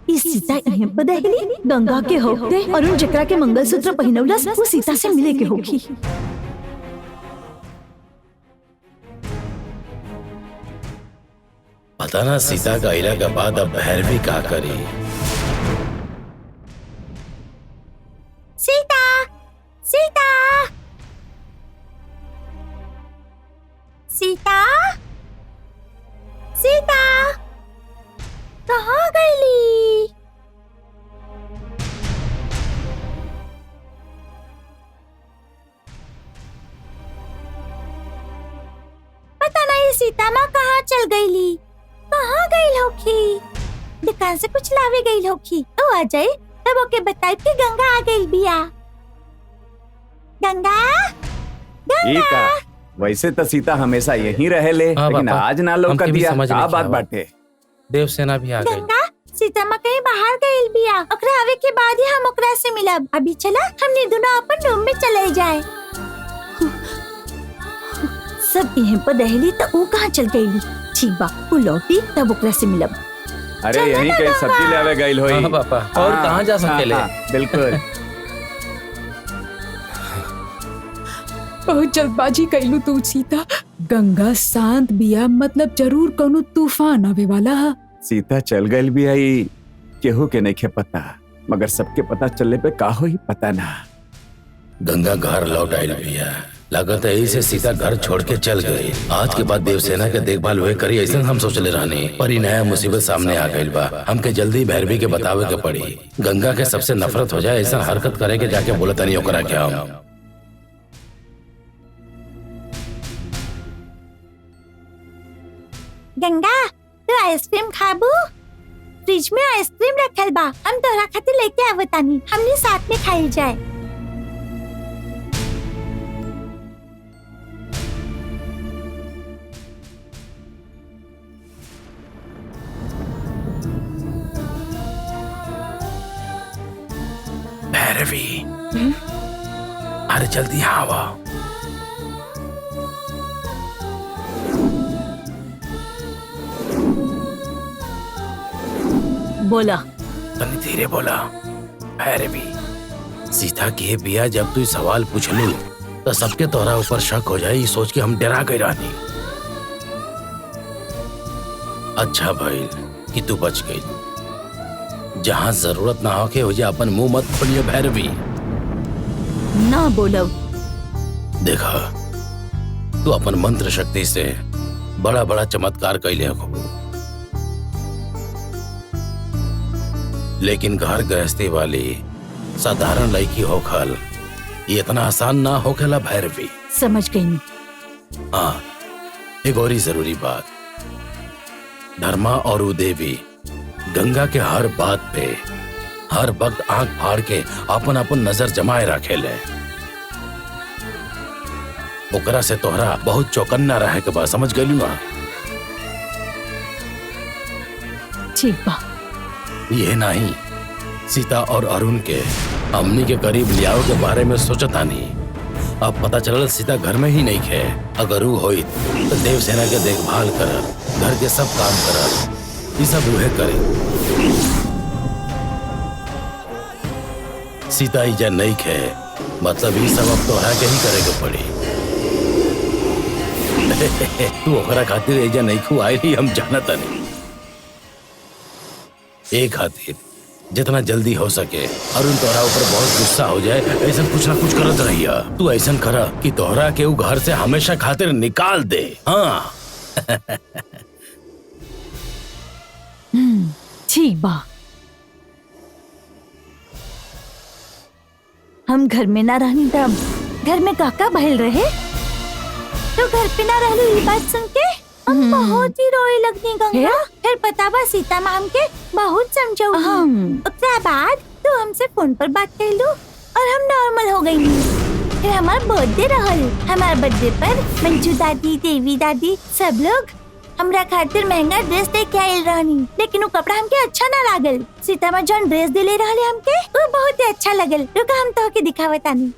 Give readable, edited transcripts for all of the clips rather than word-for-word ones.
इस सीता इहें बदहली गंगा के होते और उन जकरा के मंगलसूत्र पहिनवलस वो सीता से मिले के होखी। पता ना सीता का इला के बाद अब भैरवी क्या करी। सीता सीता सीता सीता कहाँ गईली? पता नहीं सीता माँ कहाँ चल गईली, कहाँ गई होखी? दुकान से कुछ लावे गई होखी। ओ आ जाए तब ओके बताई कि गंगा आ गई बिया। गंगा गंगा। वैसे तो सीता हमेशा यहीं रहे ले, लेकिन आज ना लौका दिया। का बात बाटे? देवसेना भी आ गई। गंगा सीता माँ कहीं बाहर गई बिया, ओकरा आवे के बाद ही हम ओकरा से मिलब। अभी चला हमने दोनों अपन रूम में चले जाए। सब यहीं पर दहली तो वो कहाँ चल गई? ठीक बा, वो लौटी तब ओकरा से मिलब। अरे यहीं कहीं सब्जी लावे गई होई। हाँ पापा, और कहाँ जा सकेले? बिल्कुल। बहुत जल्दबाजी कैलू तू सीता। गंगा शांत बिया, मतलब जरूर कोनो तूफान आवे वाला है। सीता चल गई भी आई, केहू के नहीं पता, मगर सबके पता चलने पे का होई पता ना। गंगा घर लौट आई भैया, लागत है यही से सीता घर छोड़ के चल गई। आज के बाद देवसेना के देखभाल वही करी ऐसा हम सोचले रहने, पर ही नया मुसीबत सामने आ गई बा। हमके जल्दी भैरवी के बतावे के पड़ी। गंगा के सबसे नफरत हो जाए ऐसा हरकत करे के जाके बोलता नहीं ओकरा क्या हम। गंगा तू आइसक्रीम खाबू? फ्रिज में आइसक्रीम रखल बा, हम तोहरा खातिर लेके आवतानी, हमने साथ में खाई जाए। भैरवी अरे जल्दी आवा। बोला तनी धीरे बोला। भैरवी सीता के बिया जब तू सवाल पूछ लू तो सबके तोहरा ऊपर शक हो जाए, सोच के हम डरा गए रानी। अच्छा भाई कि तू बच गई। जहाँ जरूरत ना हो के हो जाए अपन मुंह मत खोलिए भैरवी। ना बोलो। देखा तू अपन मंत्र शक्ति से बड़ा बड़ा चमत्कार कैले हो, लेकिन घर गृहस्थी वाली साधारण लड़की होखल ये इतना आसान ना होखेला भैरवी। समझ गई। हाँ एक और ही जरूरी बात, धर्मा और देवी गंगा के हर बात पे हर वक्त आंख फाड़ के अपन अपन नजर जमाए रखेले। ओकरा से तोहरा बहुत चौकन्ना रहे के बाद, समझ गई ना? ठीक बा। ये नहीं सीता और अरुण के हमनी के करीब लियाओ के बारे में सोचता नहीं। अब पता चलल सीता घर में ही नहीं खे। अगर वो होई तो देवसेना के देखभाल करल, घर के सब काम करल, ये सब वह करे। सीता इजा नहीं खे मतलब ये सब अब तोहरा के ही करे के पड़ी। तू ओकरा खातिर इजा नहीं खू आई हम जानता नहीं। एक खातिर जितना जल्दी हो सके अरुण तोहरा ऊपर बहुत गुस्सा हो जाए ऐसा कुछ ना कुछ करत रहिया। तू ऐसा करा कि तोहरा के वो घर से हमेशा खातिर निकाल दे। हाँ ठीक बा। हम घर में ना रहनी तब घर में काका बहल रहे, तो घर पे ना रहलू। ये बात सुन के हम बहुत ही रोए लगनी गंगा। फिर पता बा सीता माम के बहुत समझाऊ। उसके बाद तू हमसे फोन पर बात कर लू और हम नॉर्मल हो गई। फिर हमारा बर्थडे रहल। हमारे बर्थडे पर मंजू दादी, देवी दादी सब लोग हमरा खातिर महंगा ड्रेस दे के आयल रहनी, लेकिन वो कपड़ा हमके अच्छा ना लागल। सीता माँ जौन ड्रेस दिले रहले हमके वो बहुत ही अच्छा लगल। रुका हम तो के दिखावतानी।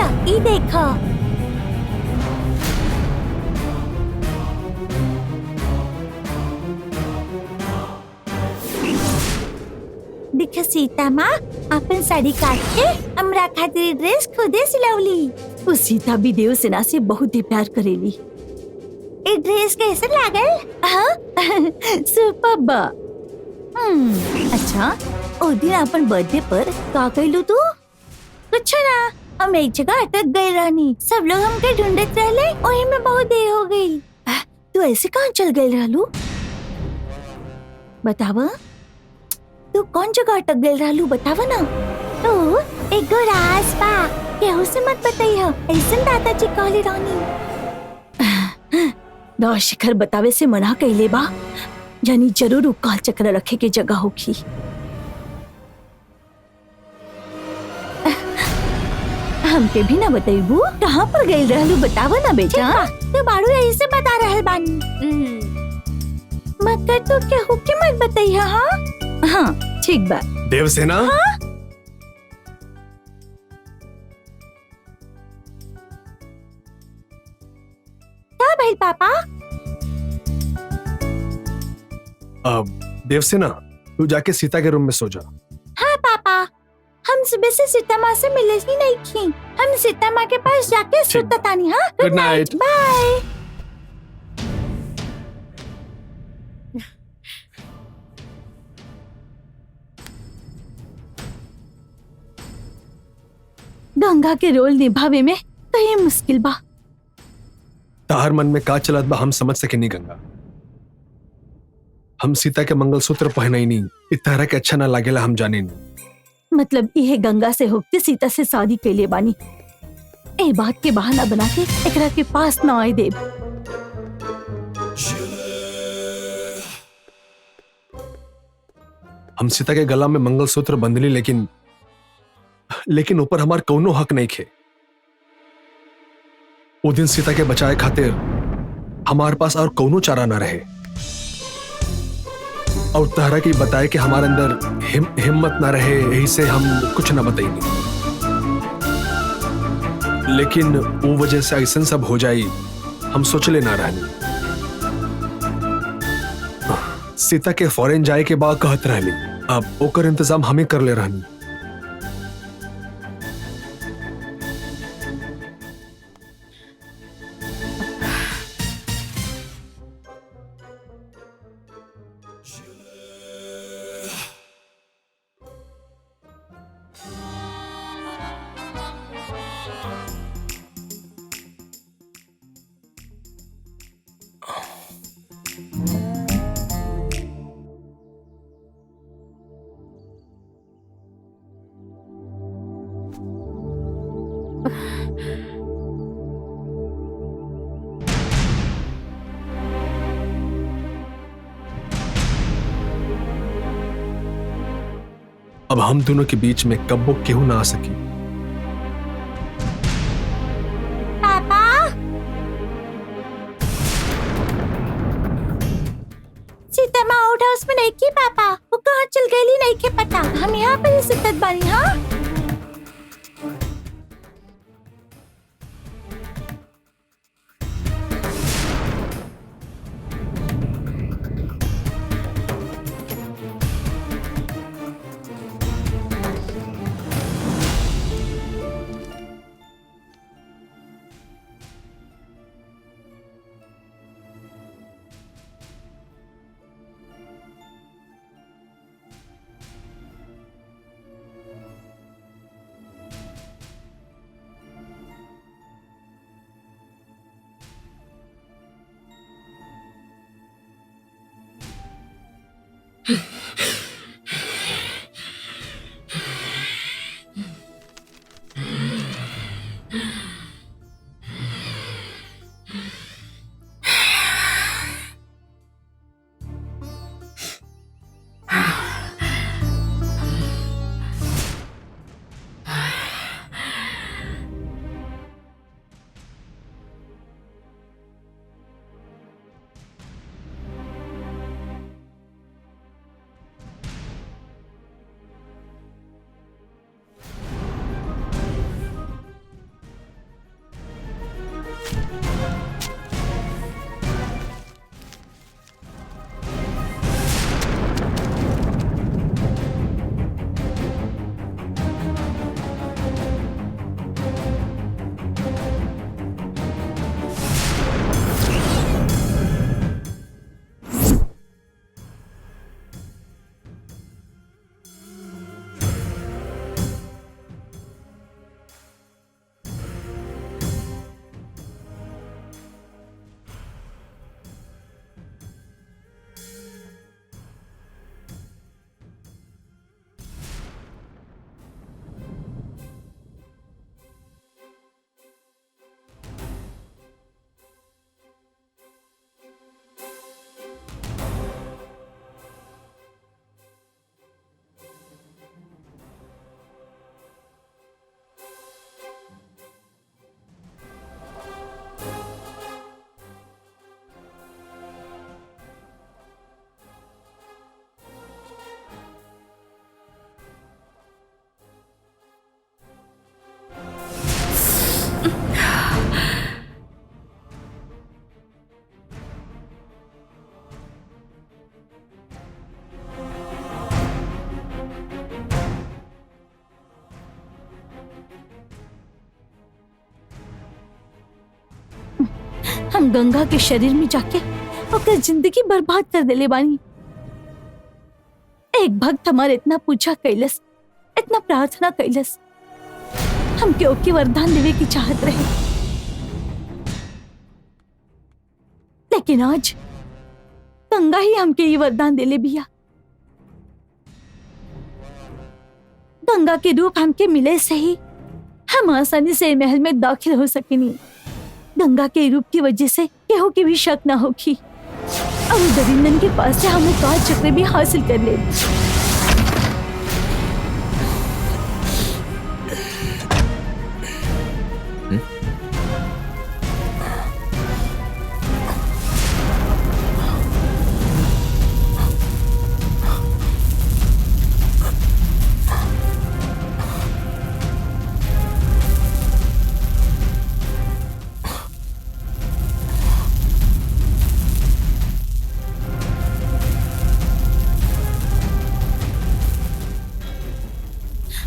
बेटा ये देखो। देख सीता माँ अपन साड़ी काट के हमरा खातिर ड्रेस खुदे सिलवली। वो सीता भी देवसेना से बहुत ही प्यार करेली। ये ड्रेस कैसे लागल? हाँ सुपर बा। अच्छा ओ दिन अपन बर्थडे पर का कइलू तू? कुछ ना, हम एक जगह अटक गए रहनी, सब लोग हमके ढूंढत रहले, वही में बहुत देर हो गई। तू ऐसे कहाँ चल गए रहलू? बतावा तू कौन जगह अटक गए रहलू, बतावा ना। तू एक गो राज बा, केहू से मत बताइयो, ऐसन दादाजी कहले रहनी। नौशिखर बतावे से मना कइले बा, यानी जरूर काल चक्र रखे के जगह होगी। हमके भी ना बताइबू कहाँ पर गई रहलू, बतावा ना बेटा। तू बाड़ू ऐसे बता रहल बानी, मगर तू केहू के मत बताइया। हाँ ठीक बा। देवसेना क्या भाई पापा? अब देवसेना तू जाके सीता के रूम में सो जा। हाँ पापा, हम सुबह से सीता माँ से मिले ही नहीं थी, हम सीता माँ के पास जाके सुता तानी। हाँ गुड नाइट। बाय। गंगा के रोल निभावे में कहीं मुश्किल बा। ताहर मन में का चलत बा हम समझ सके नहीं गंगा। हम सीता के मंगलसूत्र पहना ही नहीं, इतना के अच्छा ना लागेला हम जाने नहीं। मतलब यह गंगा से होके सीता से शादी कैले बानी, ए बात के बहाना बना के एकरा के पास ना आए देव। हम सीता के गला में मंगलसूत्र बंधली, लेकिन ऊपर हमार कौनो हक नहीं खे। वो दिन सीता के बचाए खातिर हमारे पास और कौनो चारा ना रहे, और तहरा की बताए कि हमारे अंदर हिम्मत ना रहे, यही से हम कुछ ना बताएंगे। लेकिन वो वजह से ऐसा सब हो जाई हम सोचले ना रहनी। सीता के फॉरेन जाए के बाद कहत रहली, अब ओकर इंतजाम हमें कर ले रहनी। अब हम दोनों के बीच में कब्बो केहू ना आ सकी। पापा सीता माँ आउट हाउस में नहीं की पापा, वो कहाँ चल गई नहीं के पता, हम यहाँ पर ही सुतत बानी। हाँ हम गंगा के शरीर में जाके ओकर जिंदगी बर्बाद कर देले बानी। एक भक्त हमारे इतना पूजा कैलस, इतना प्रार्थना कैलस, हमके ओके वरदान देवे की चाहत रहे, लेकिन आज गंगा ही हमके ये वरदान देले बिया। गंगा के रूप हमके मिले से ही हम आसानी से महल में दाखिल हो सकेनी। गंगा के रूप की वजह से केहू की भी शक ना होगी और दरिंदन के पास से हमें काल चक्र भी हासिल कर ले।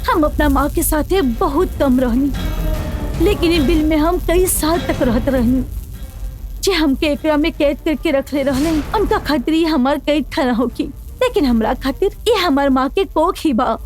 हम अपना माँ के साथ बहुत कम रहनी, लेकिन इ बिल में हम कई साल तक रहत रहनी। जे हमके एकरा में कैद करके रख ले रहले, उनका खातिर ये हमार कैद खाना होगी, लेकिन हमरा खातिर ये हमार माँ के कोख ही बा।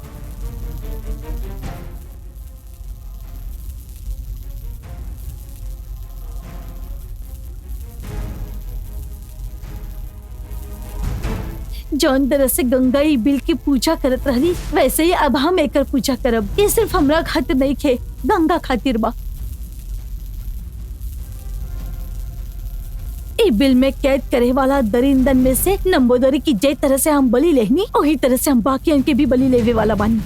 जौन तरह से गंगा ई बिल की पूजा करत रहली, वैसे ही अब हम एकर पूजा करब। ये सिर्फ हमरा खातिर नहीं खे, गंगा खातिर बा। ई बिल में कैद करे वाला दरिंदन में से नंबोदरी की जे तरह से हम बलि लेहनी, वही तरह से हम बाकी के भी बलि लेवे वाला बानी।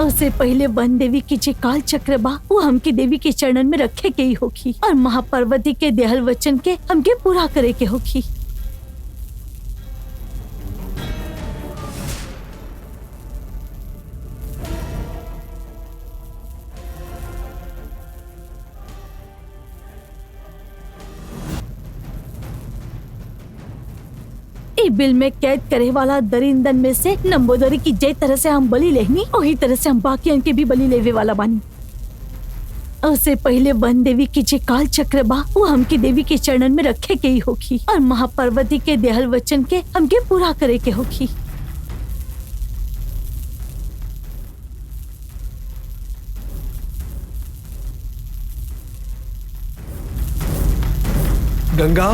उससे पहले वन देवी की जे काल चक्र बा, वो हमके देवी के चरणन में रखे के ही होगी और महापार्वती के देहल वचन के हमके पूरा करे के होगी। बिल में कैद करे वाला दरिंदन में से नंबोदरी की जे तरह से हम बलि लेहनी, वही तरह से हम बाकी के भी बलि लेवे वाला बानी। उससे पहले वन देवी की जे काल चक्र बा, वो हमके देवी के चरणन में रखे के ही होगी और महापार्वती के देहल वचन के हमके पूरा करे के होगी। गंगा,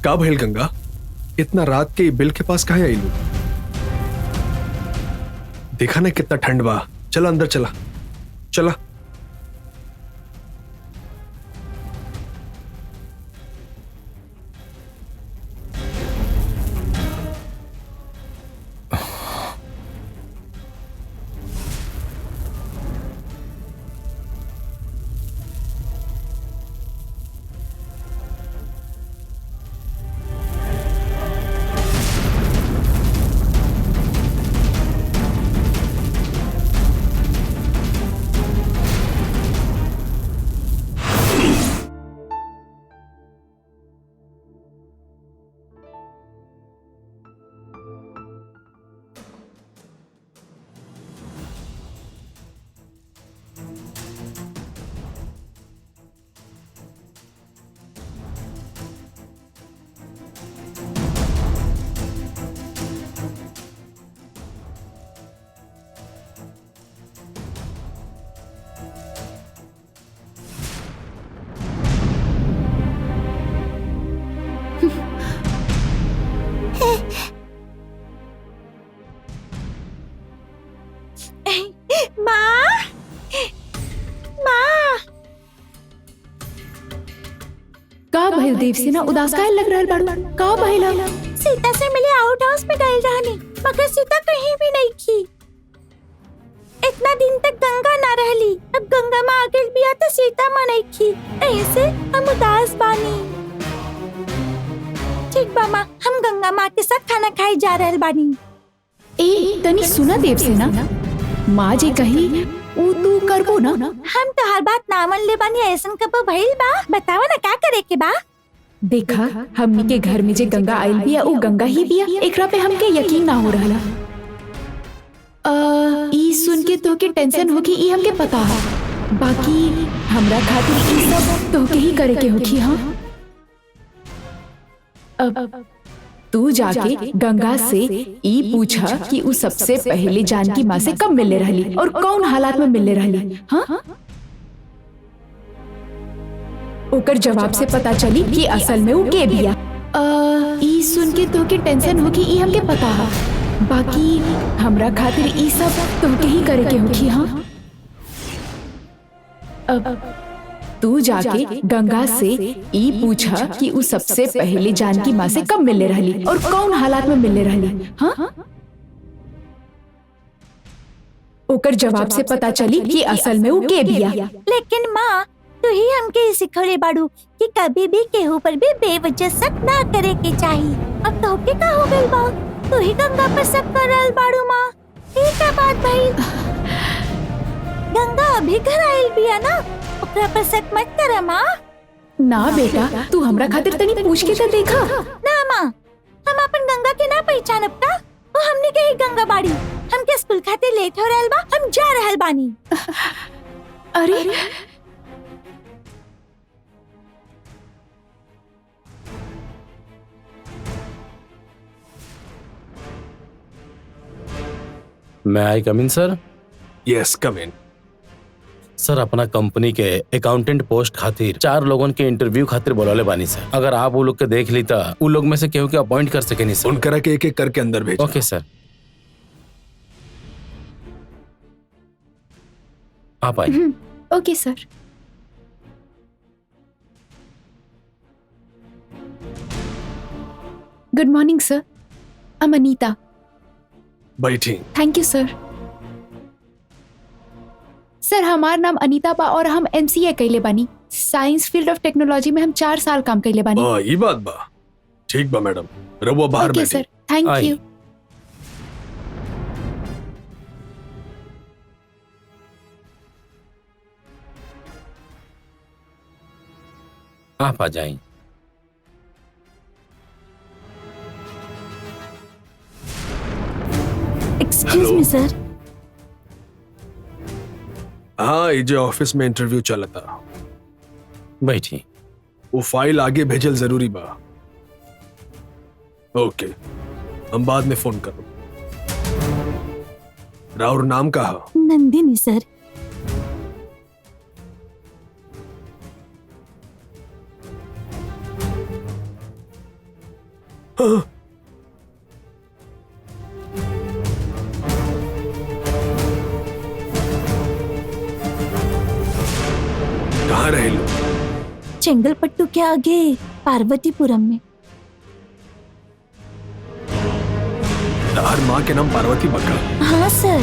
का भइल गंगा? इतना रात के बिल के पास काहे आइलू? देखा ना कितना ठंड बा। चला अंदर, चला चला। का भइल देवसेना? उदास काहे लग रहल बाड़ू? का भइल? सीता से मिले आउट हाउस में गए रहनी, मगर सीता कहीं भी नहीं थी। इतना दिन तक गंगा ना रहली, अब गंगा माँ आ गइल बिया तो सीता माँ नहीं थी। ऐसे हम उदास बानी। ठीक बा माँ, हम गंगा माँ के साथ खाना खाए जा रहल बानी। ए तनी सुना देवसेना, माँ जे कही ऊ तू करबो ना। हम तो हर बात ना मान ले बानी, ऐसन कब भइल बा? बतावा ना का करे के बा? देखा हमनी के घर में जे गंगा आइल बिया ऊ गंगा ही बिया, एकरा पे हमके यकीन ना हो रहला। ई सुन के तोके टेंशन होगी ई हमके पता है, बाकी हमरा खातिर ई सब तोके ही करे के होगी। हाँ अब तू जाके गंगा से ई पूछा कि ऊ सबसे पहले जानकी माँ से कब मिलने रहली और कौन हालात में मिलने रहली। हाँ ओकर जवाब से पता चली कि असल में ऊ के बिया। ई सुन के तोके टेंशन होगी ई हमके पता है, बाकी हमरा खातिर ई सब तोके ही करे के होगी। हाँ अब तू जाके गंगा से ई पूछा कि ऊ सबसे पहले जानकी माँ से कब मिलने रहली और कौन हालात में मिलने रहली। हाँ ओकर जवाब से पता चली कि असल में ऊ के बिया। लेकिन माँ, तू ही हमके सिखौले बाड़ू कि कभी भी केहू पर भी बेवजह शक ना करे के चाहिए। अब तोके का हो गइल बा? तू ही गंगा पर शक कर रहल बाड़ू माँ, ये क्या बात भइल? गंगा अभी घर आइल बिया ना, ओकरा पर शक मत कर माँ। ना बेटा, तू हमरा खातिर तनी पूछ के तो देखा। ना माँ, हम अपन गंगा के ना पहचानब का? वो हमने के ही गंगा बाड़ी। हमके स्कूल खातिर लेट हो रहल बा, हम जा रहल बानी। अरे मैं आई कम इन सर? यस कम इन। सर अपना कंपनी के अकाउंटेंट पोस्ट खातिर 4 लोगन के इंटरव्यू खातिर बोलौले बानी सर। अगर आप वो लोग के देख ली तो उन लोग में से केहू के अपॉइंट कर सके नहीं सर। उनकरा के एक-एक करके अंदर भेज। ओके सर, आप आइए। Okay sir. Good morning sir, I am Anita. बैठी। थैंक यू सर। सर हमार नाम अनीता बा और हम MCA कैले बानी। साइंस फील्ड ऑफ टेक्नोलॉजी में हम 4 साल काम कैले बानी। ये बात बा। ठीक बा मैडम, रहुआ बाहर ओके बैठी। सर, थैंक आइए। यू। आप आ जाइए। एक्सक्यूज मी सर। हाँ, ये जो ऑफिस में इंटरव्यू चला था, बैठिए। वो फाइल आगे भेजल जरूरी बा। ओके, हम बाद में फोन करो। राउर नाम का है? नंदिनी सर। हाँ। कहाँ रहे लोग? चेंगलपट्टू के आगे पार्वतीपुरम में। तार माँ के नाम पार्वती बका। हाँ सर।